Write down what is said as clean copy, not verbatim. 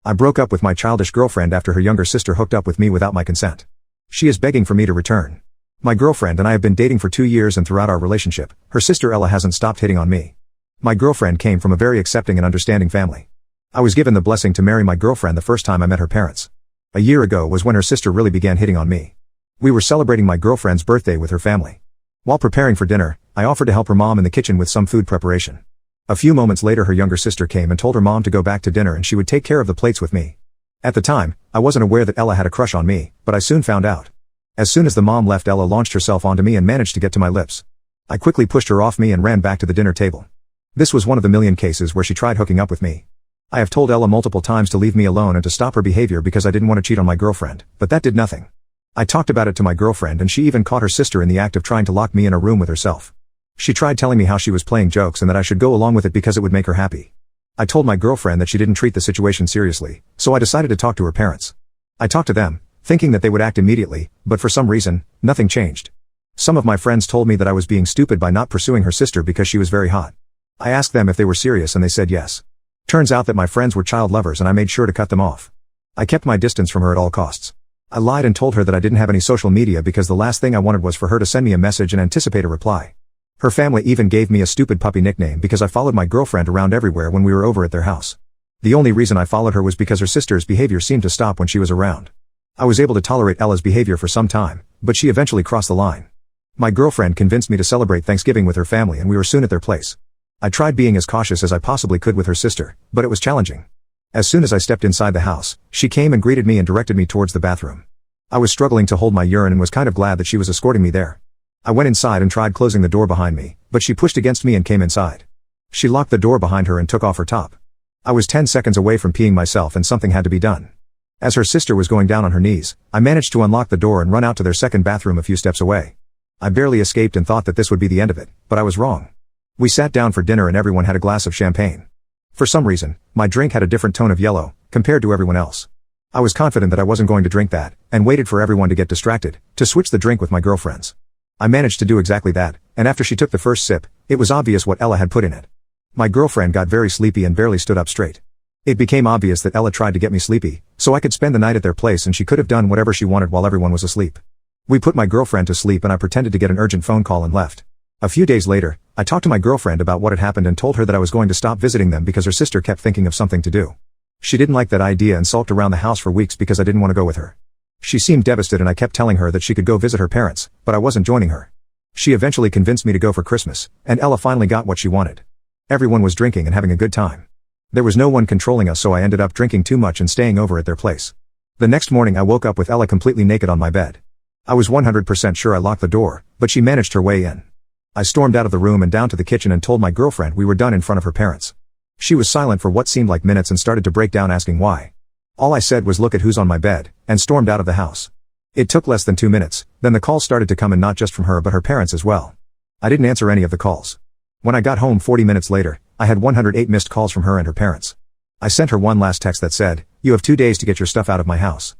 I broke up with my childish girlfriend after her younger sister hooked up with me without my consent. She is begging for me to return. My girlfriend and I have been dating for 2 years, and throughout our relationship, her sister Ella hasn't stopped hitting on me. My girlfriend came from a very accepting and understanding family. I was given the blessing to marry my girlfriend the first time I met her parents. A year ago was when her sister really began hitting on me. We were celebrating my girlfriend's birthday with her family. While preparing for dinner, I offered to help her mom in the kitchen with some food preparation. A few moments later, her younger sister came and told her mom to go back to dinner and she would take care of the plates with me. At the time, I wasn't aware that Ella had a crush on me, but I soon found out. As soon as the mom left, Ella launched herself onto me and managed to get to my lips. I quickly pushed her off me and ran back to the dinner table. This was one of the million cases where she tried hooking up with me. I have told Ella multiple times to leave me alone and to stop her behavior because I didn't want to cheat on my girlfriend, but that did nothing. I talked about it to my girlfriend and she even caught her sister in the act of trying to lock me in a room with herself. She tried telling me how she was playing jokes and that I should go along with it because it would make her happy. I told my girlfriend that she didn't treat the situation seriously, so I decided to talk to her parents. I talked to them, thinking that they would act immediately, but for some reason, nothing changed. Some of my friends told me that I was being stupid by not pursuing her sister because she was very hot. I asked them if they were serious and they said yes. Turns out that my friends were child lovers and I made sure to cut them off. I kept my distance from her at all costs. I lied and told her that I didn't have any social media because the last thing I wanted was for her to send me a message and anticipate a reply. Her family even gave me a stupid puppy nickname because I followed my girlfriend around everywhere when we were over at their house. The only reason I followed her was because her sister's behavior seemed to stop when she was around. I was able to tolerate Ella's behavior for some time, but she eventually crossed the line. My girlfriend convinced me to celebrate Thanksgiving with her family and we were soon at their place. I tried being as cautious as I possibly could with her sister, but it was challenging. As soon as I stepped inside the house, she came and greeted me and directed me towards the bathroom. I was struggling to hold my urine and was kind of glad that she was escorting me there. I went inside and tried closing the door behind me, but she pushed against me and came inside. She locked the door behind her and took off her top. I was 10 seconds away from peeing myself and something had to be done. As her sister was going down on her knees, I managed to unlock the door and run out to their second bathroom a few steps away. I barely escaped and thought that this would be the end of it, but I was wrong. We sat down for dinner and everyone had a glass of champagne. For some reason, my drink had a different tone of yellow, compared to everyone else. I was confident that I wasn't going to drink that, and waited for everyone to get distracted, to switch the drink with my girlfriends. I managed to do exactly that, and after she took the first sip, it was obvious what Ella had put in it. My girlfriend got very sleepy and barely stood up straight. It became obvious that Ella tried to get me sleepy, so I could spend the night at their place and she could have done whatever she wanted while everyone was asleep. We put my girlfriend to sleep and I pretended to get an urgent phone call and left. A few days later, I talked to my girlfriend about what had happened and told her that I was going to stop visiting them because her sister kept thinking of something to do. She didn't like that idea and sulked around the house for weeks because I didn't want to go with her. She seemed devastated and I kept telling her that she could go visit her parents, but I wasn't joining her. She eventually convinced me to go for Christmas, and Ella finally got what she wanted. Everyone was drinking and having a good time. There was no one controlling us, so I ended up drinking too much and staying over at their place. The next morning I woke up with Ella completely naked on my bed. I was 100% sure I locked the door, but she managed her way in. I stormed out of the room and down to the kitchen and told my girlfriend we were done in front of her parents. She was silent for what seemed like minutes and started to break down asking why. All I said was look at who's on my bed, and stormed out of the house. It took less than 2 minutes, then the calls started to come in, not just from her but her parents as well. I didn't answer any of the calls. When I got home 40 minutes later, I had 108 missed calls from her and her parents. I sent her one last text that said, "You have 2 days to get your stuff out of my house."